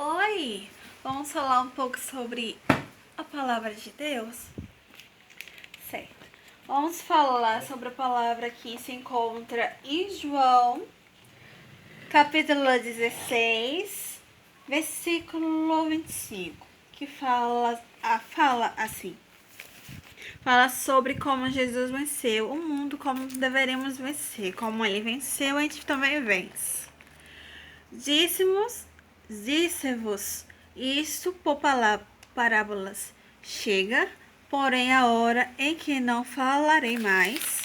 Oi! Vamos falar um pouco sobre a palavra de Deus? Certo. Vamos falar sobre a palavra que se encontra em João, capítulo 16, versículo 25, que fala assim. Fala sobre como Jesus venceu o mundo, como deveremos vencer. Como ele venceu, a gente também vence. Disse-vos isto por parábolas. Chega, porém, a hora em que não falarei mais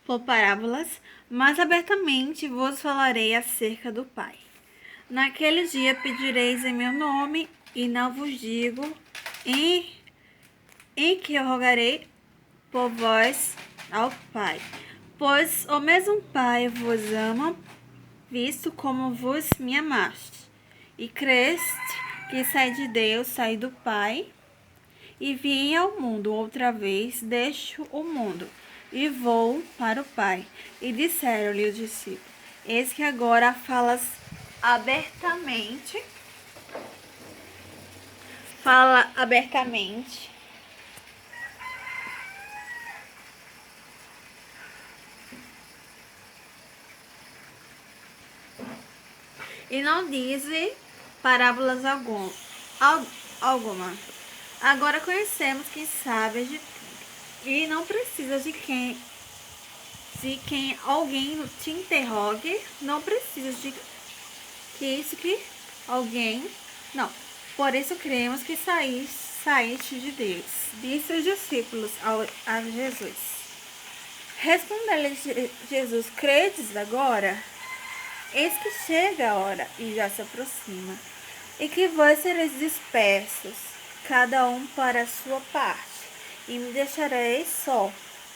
por parábolas, mas abertamente vos falarei acerca do Pai. Naquele dia pedireis em meu nome, e não vos digo em que eu rogarei por vós ao Pai. Pois o mesmo Pai vos ama, visto como vos me amaste, e creste que saí de Deus, saí do Pai, e vim ao mundo outra vez, deixo o mundo, e vou para o Pai. E disseram-lhe os discípulos: Eis que agora falas abertamente, fala abertamente. E não dize parábolas alguma. Agora conhecemos quem sabe e não precisa de quem alguém te interrogue, não precisa de que alguém, não. Por isso cremos que saíste de Deus. Disse os discípulos a Jesus. Respondeu-lhe Jesus: Credes agora? Eis que chega a hora e já se aproxima, e que vós sereis dispersos, cada um para a sua parte, e me deixareis só,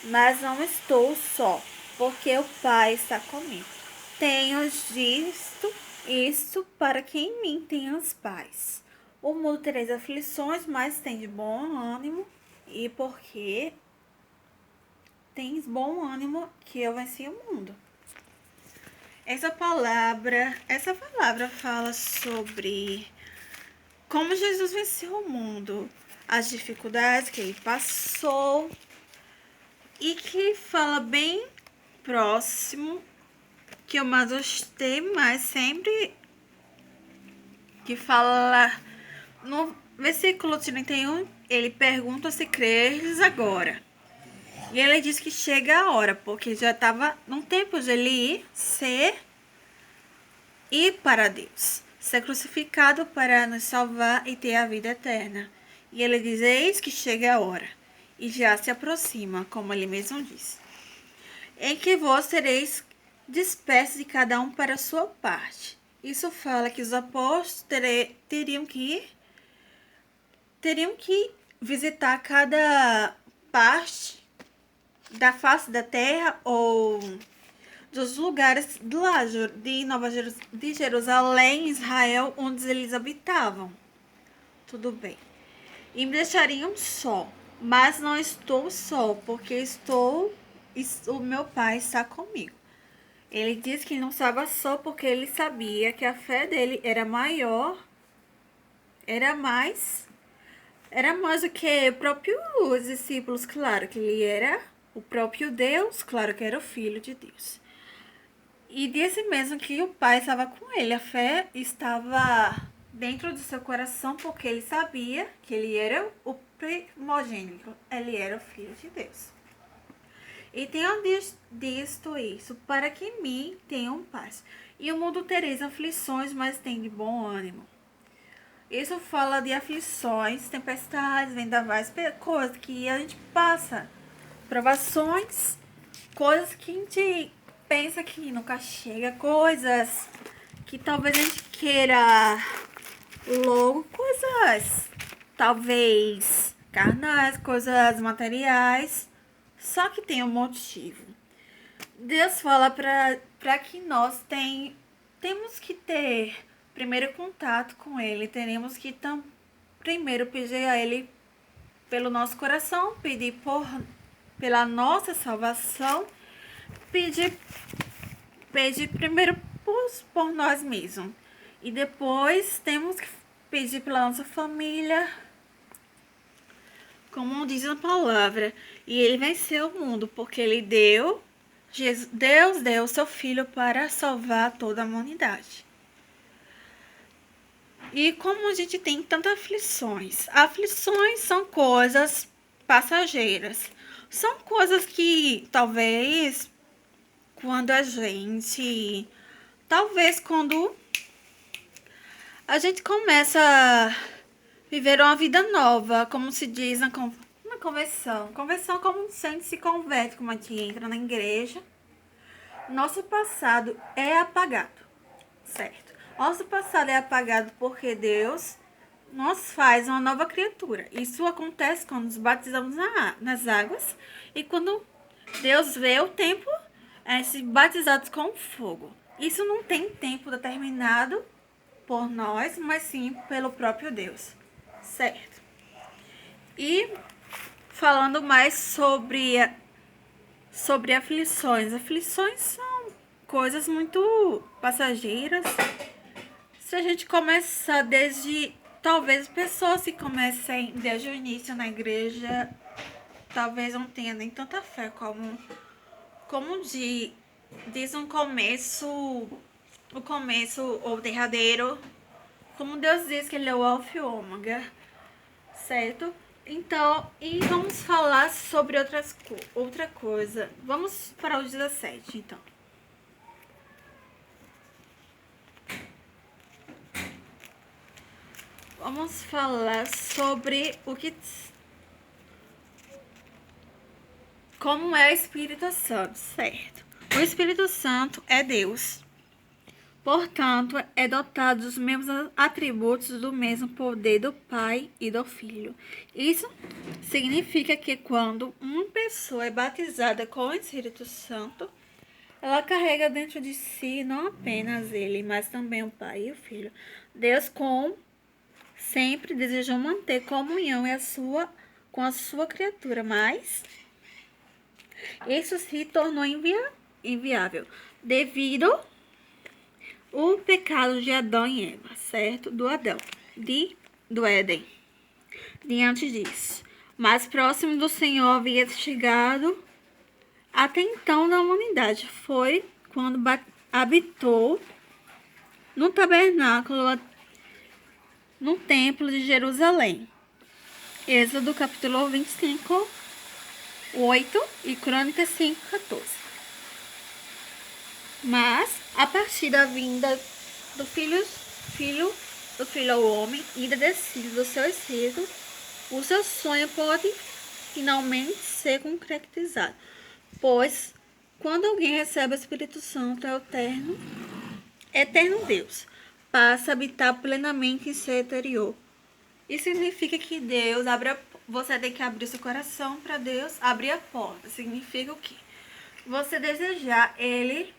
mas não estou só, porque o Pai está comigo. Tenho-os dito isto para que em mim tenhas paz. O mundo tereis aflições, mas tem de bom ânimo, e porque tens bom ânimo, que eu venci o mundo. Essa palavra fala sobre como Jesus venceu o mundo, as dificuldades que ele passou, e que fala bem próximo, que eu mais gostei, mas sempre que fala no versículo 31, ele pergunta se creres agora. E ele diz que chega a hora, porque já estava no tempo de ele ir para Deus, ser crucificado para nos salvar e ter a vida eterna. E ele diz: Eis que chega a hora, e já se aproxima, como ele mesmo diz, em que vós sereis dispersos de cada um para a sua parte. Isso fala que os apóstolos teriam que visitar cada parte da face da terra ou dos lugares lá de Jerusalém, Israel, onde eles habitavam. Tudo bem. E me deixariam só, mas não estou só, porque o meu Pai está comigo. Ele disse que não estava só porque ele sabia que a fé dele era maior, era mais do que os discípulos, claro que ele era o próprio Deus, claro que era o Filho de Deus. E disse mesmo que o Pai estava com ele, a fé estava dentro do seu coração, porque ele sabia que ele era o primogênito, ele era o Filho de Deus. E tenho dito isso, para que em mim tenham paz. E o mundo tereis aflições, mas tem de bom ânimo. Isso fala de aflições, tempestades, vendavais, coisas que a gente passa, provações, coisas que a gente pensa que nunca chega, coisas que talvez a gente queira logo, coisas talvez carnais, coisas materiais, só que tem um motivo. Deus fala para que nós temos que ter primeiro contato com Ele, teremos que primeiro pedir a Ele pelo nosso coração, pedir pela nossa salvação, pedir primeiro por nós mesmos. E depois temos que pedir pela nossa família, como diz a palavra. E ele venceu o mundo, porque ele deu, Deus deu o seu filho para salvar toda a humanidade. E como a gente tem tantas aflições são coisas passageiras. São coisas que talvez quando a gente começa a viver uma vida nova, como se diz na conversão. Conversão é como a gente se converte, como a gente entra na igreja. Nosso passado é apagado, certo? Nosso passado é apagado porque Deus nos faz uma nova criatura. Isso acontece quando nos batizamos nas águas e quando Deus vê o tempo se batizados com fogo. Isso não tem tempo determinado por nós, mas sim pelo próprio Deus, certo? E falando mais sobre aflições. Aflições são coisas muito passageiras. Se a gente começar talvez pessoas que comecem desde o início na igreja, talvez não tenha nem tanta fé como diz o começo ou derradeiro, como Deus diz que ele é o alfa e o ômega, certo? Então, e vamos falar sobre outra coisa. Vamos para o 17, então. Vamos falar sobre como é o Espírito Santo, certo? O Espírito Santo é Deus. Portanto, é dotado dos mesmos atributos do mesmo poder do Pai e do Filho. Isso significa que quando uma pessoa é batizada com o Espírito Santo, ela carrega dentro de si não apenas ele, mas também o Pai e o Filho. Deus sempre desejou manter comunhão com a sua criatura, mas isso se tornou inviável devido o pecado de Adão e Eva, certo? Do Éden. Diante disso, mais próximo do Senhor havia chegado até então na humanidade. Foi quando habitou no tabernáculo, no templo de Jerusalém. Êxodo capítulo 25, 8 e Crônicas 5, 14. Mas, a partir da vinda do filho ao homem e da descida do seu espírito, o seu sonho pode finalmente ser concretizado. Pois, quando alguém recebe o Espírito Santo, é o eterno Deus, passa a habitar plenamente em seu interior. Isso significa que você tem que abrir seu coração para Deus, abrir a porta. Significa o quê? Você desejar Ele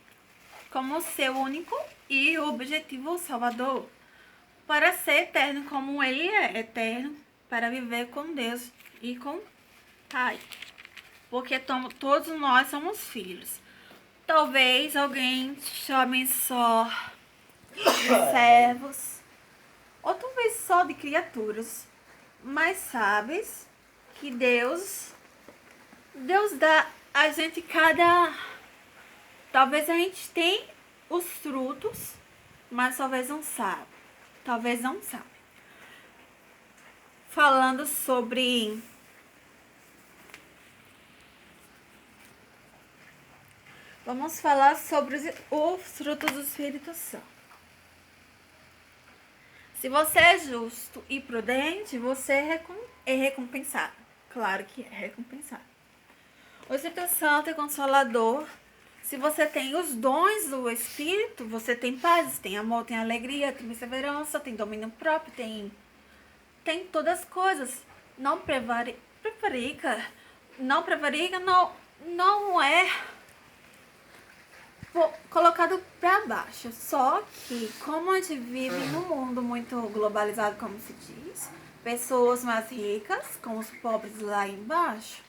como seu único e objetivo Salvador, para ser eterno como Ele é eterno, para viver com Deus e com Pai, porque todos nós somos filhos. Talvez alguém chame só de servos, ou talvez só de criaturas, mas sabes que Deus dá a gente talvez a gente tenha os frutos, mas talvez não sabe. Talvez não sabe. Falando sobre vamos falar sobre os frutos do Espírito Santo. Se você é justo e prudente, você é recompensado. Claro que é recompensado. O Espírito Santo é consolador. Se você tem os dons do Espírito, você tem paz, tem amor, tem alegria, tem perseverança, tem domínio próprio, tem todas as coisas. Não prevarica, não é colocado para baixo. Só que, como a gente vive num mundo muito globalizado, como se diz, pessoas mais ricas com os pobres lá embaixo,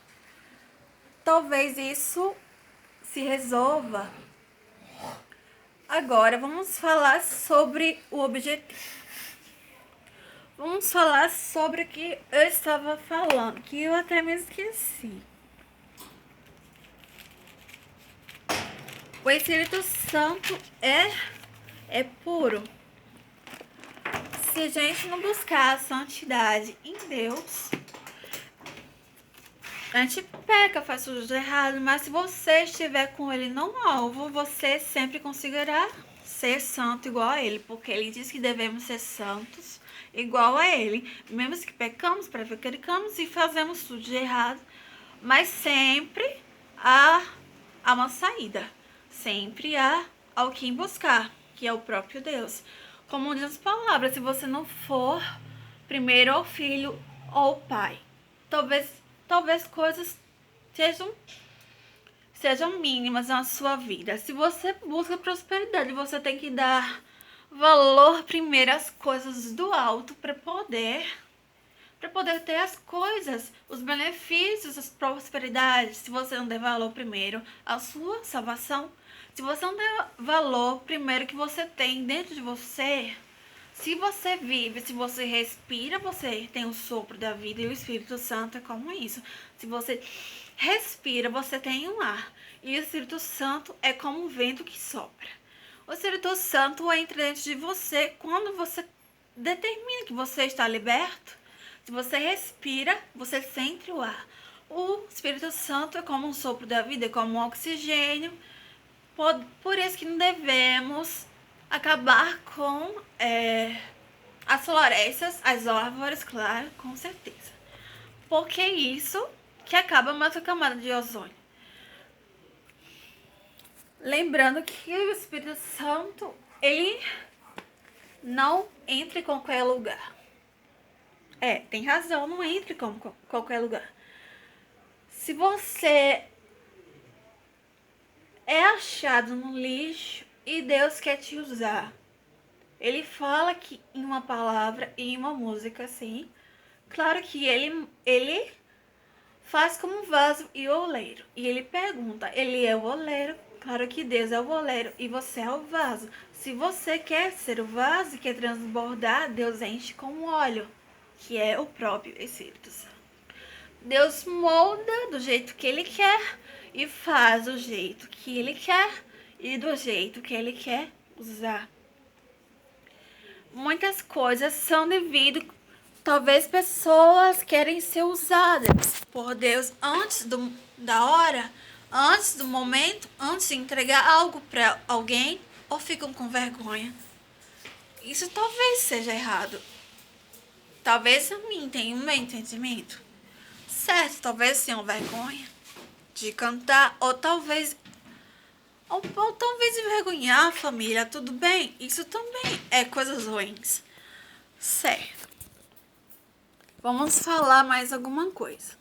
talvez isso se resolva Agora vamos falar sobre o objetivo. Vamos falar sobre o que eu estava falando, que eu até me esqueci. O Espírito Santo é puro. Se a gente não buscar a santidade em Deus, a gente peca, faz tudo de errado, mas se você estiver com Ele no alvo, você sempre conseguirá ser santo igual a Ele, porque Ele diz que devemos ser santos igual a Ele, mesmo que pecamos, prevaricamos e fazemos tudo de errado, mas sempre há uma saída, sempre há alguém buscar, que é o próprio Deus. Como diz as palavras, se você não for primeiro ao filho ou ao pai, talvez coisas sejam mínimas na sua vida. Se você busca prosperidade, você tem que dar valor primeiro às coisas do alto para poder ter as coisas, os benefícios, as prosperidades. Se você não der valor primeiro à sua salvação, se você não der valor primeiro que você tem dentro de você, se você vive, se você respira, você tem o sopro da vida, e o Espírito Santo é como isso. Se você respira, você tem um ar, e o Espírito Santo é como um vento que sopra. O Espírito Santo entra dentro de você quando você determina que você está liberto. Se você respira, você sente o ar. O Espírito Santo é como um sopro da vida, é como um oxigênio. Por isso que não devemos acabar com as florestas, as árvores, claro, com certeza. Porque é isso que acaba mais a camada de ozônio. Lembrando que o Espírito Santo, ele não entra em qualquer lugar. Tem razão, não entre em qualquer lugar. Se você é achado no lixo e Deus quer te usar, Ele fala que em uma palavra e em uma música, assim, claro que ele faz como um vaso e oleiro. E ele pergunta, ele é o oleiro? Claro que Deus é o oleiro e você é o vaso. Se você quer ser o vaso e quer transbordar, Deus enche com óleo, que é o próprio Espírito Santo. Deus molda do jeito que Ele quer e faz do jeito que Ele quer e do jeito que Ele quer usar. Muitas coisas são devido, talvez pessoas querem ser usadas por Deus antes da hora, antes do momento, antes de entregar algo para alguém, ou ficam com vergonha. Isso talvez seja errado. Talvez a mim tenha um meu entendimento. Certo, talvez tenham vergonha de cantar, ou talvez envergonhar a família, tudo bem? Isso também é coisas ruins. Certo. Vamos falar mais alguma coisa.